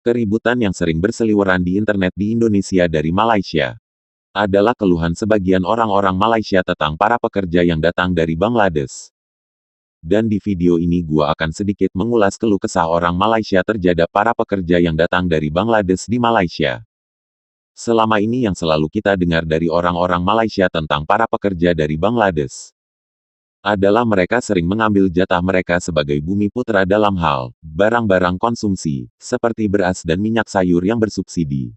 Keributan yang sering berseliweran di internet di Indonesia dari Malaysia adalah keluhan sebagian orang-orang Malaysia tentang para pekerja yang datang dari Bangladesh. Dan di video ini gua akan sedikit mengulas keluh kesah orang Malaysia terhadap para pekerja yang datang dari Bangladesh di Malaysia. Selama ini yang selalu kita dengar dari orang-orang Malaysia tentang para pekerja dari Bangladesh adalah mereka sering mengambil jatah mereka sebagai bumi putra dalam hal barang-barang konsumsi, seperti beras dan minyak sayur yang bersubsidi.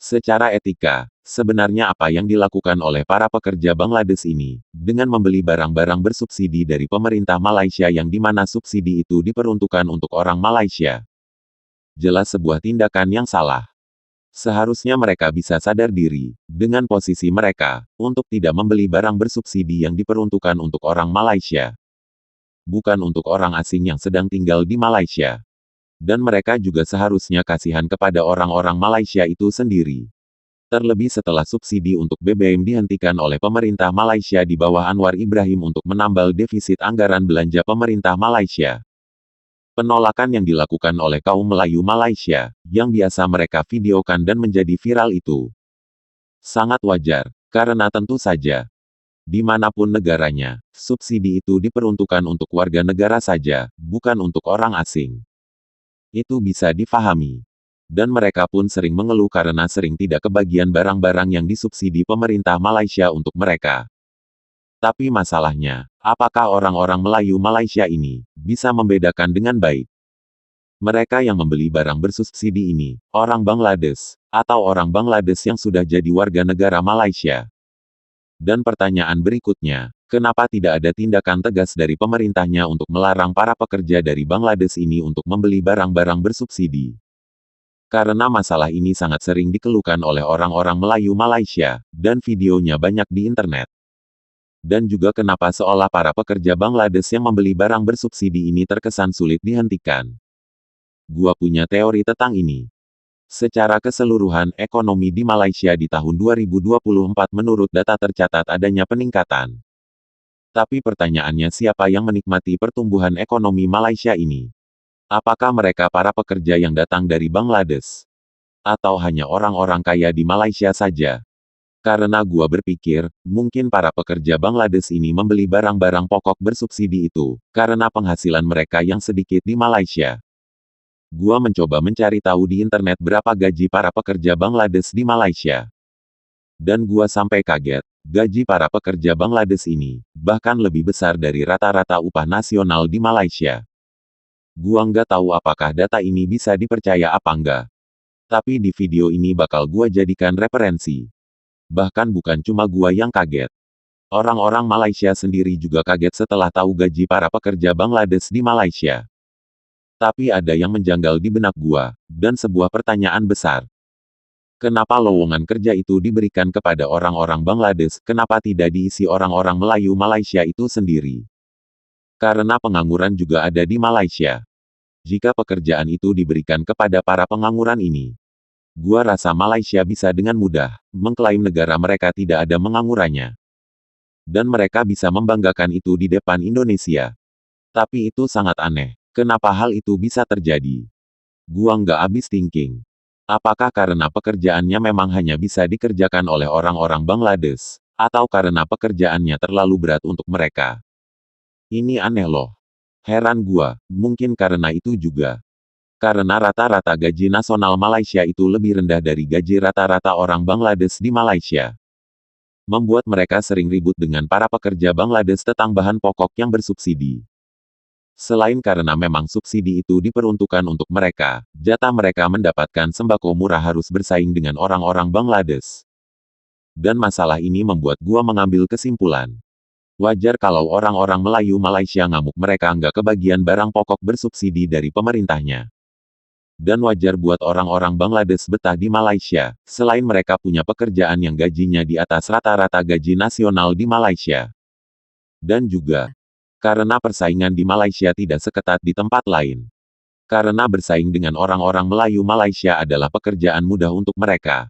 Secara etika, sebenarnya apa yang dilakukan oleh para pekerja Bangladesh ini, dengan membeli barang-barang bersubsidi dari pemerintah Malaysia yang dimana subsidi itu diperuntukkan untuk orang Malaysia? Jelas sebuah tindakan yang salah. Seharusnya mereka bisa sadar diri, dengan posisi mereka, untuk tidak membeli barang bersubsidi yang diperuntukkan untuk orang Malaysia. Bukan untuk orang asing yang sedang tinggal di Malaysia. Dan mereka juga seharusnya kasihan kepada orang-orang Malaysia itu sendiri. Terlebih setelah subsidi untuk BBM dihentikan oleh pemerintah Malaysia di bawah Anwar Ibrahim untuk menambal defisit anggaran belanja pemerintah Malaysia. Penolakan yang dilakukan oleh kaum Melayu Malaysia, yang biasa mereka videokan dan menjadi viral itu sangat wajar, karena tentu saja, dimanapun negaranya, subsidi itu diperuntukkan untuk warga negara saja, bukan untuk orang asing. Itu bisa difahami. Dan mereka pun sering mengeluh karena sering tidak kebagian barang-barang yang disubsidi pemerintah Malaysia untuk mereka. Tapi masalahnya, apakah orang-orang Melayu Malaysia ini bisa membedakan dengan baik? Mereka yang membeli barang bersubsidi ini, orang Bangladesh, atau orang Bangladesh yang sudah jadi warga negara Malaysia? Dan pertanyaan berikutnya, kenapa tidak ada tindakan tegas dari pemerintahnya untuk melarang para pekerja dari Bangladesh ini untuk membeli barang-barang bersubsidi? Karena masalah ini sangat sering dikeluhkan oleh orang-orang Melayu Malaysia, dan videonya banyak di internet. Dan juga kenapa seolah para pekerja Bangladesh yang membeli barang bersubsidi ini terkesan sulit dihentikan. Gua punya teori tentang ini. Secara keseluruhan, ekonomi di Malaysia di tahun 2024 menurut data tercatat adanya peningkatan. Tapi pertanyaannya siapa yang menikmati pertumbuhan ekonomi Malaysia ini? Apakah mereka para pekerja yang datang dari Bangladesh? Atau hanya orang-orang kaya di Malaysia saja? Karena gua berpikir, mungkin para pekerja Bangladesh ini membeli barang-barang pokok bersubsidi itu, karena penghasilan mereka yang sedikit di Malaysia. Gua mencoba mencari tahu di internet berapa gaji para pekerja Bangladesh di Malaysia. Dan gua sampai kaget, gaji para pekerja Bangladesh ini, bahkan lebih besar dari rata-rata upah nasional di Malaysia. Gua nggak tahu apakah data ini bisa dipercaya apa enggak. Tapi di video ini bakal gua jadikan referensi. Bahkan bukan cuma gua yang kaget. Orang-orang Malaysia sendiri juga kaget setelah tahu gaji para pekerja Bangladesh di Malaysia. Tapi ada yang menjanggal di benak gua, dan sebuah pertanyaan besar. Kenapa lowongan kerja itu diberikan kepada orang-orang Bangladesh, kenapa tidak diisi orang-orang Melayu Malaysia itu sendiri? Karena pengangguran juga ada di Malaysia. Jika pekerjaan itu diberikan kepada para pengangguran ini, gua rasa Malaysia bisa dengan mudah mengklaim negara mereka tidak ada menganggurannya. Dan mereka bisa membanggakan itu di depan Indonesia. Tapi itu sangat aneh. Kenapa hal itu bisa terjadi? Gua nggak habis thinking. Apakah karena pekerjaannya memang hanya bisa dikerjakan oleh orang-orang Bangladesh? Atau karena pekerjaannya terlalu berat untuk mereka? Ini aneh loh. Heran gua, mungkin karena itu juga. Karena rata-rata gaji nasional Malaysia itu lebih rendah dari gaji rata-rata orang Bangladesh di Malaysia. Membuat mereka sering ribut dengan para pekerja Bangladesh tentang bahan pokok yang bersubsidi. Selain karena memang subsidi itu diperuntukkan untuk mereka, jatah mereka mendapatkan sembako murah harus bersaing dengan orang-orang Bangladesh. Dan masalah ini membuat gua mengambil kesimpulan. Wajar kalau orang-orang Melayu Malaysia ngamuk mereka nggak kebagian barang pokok bersubsidi dari pemerintahnya. Dan wajar buat orang-orang Bangladesh betah di Malaysia, selain mereka punya pekerjaan yang gajinya di atas rata-rata gaji nasional di Malaysia. Dan juga, karena persaingan di Malaysia tidak seketat di tempat lain. Karena bersaing dengan orang-orang Melayu Malaysia adalah pekerjaan mudah untuk mereka.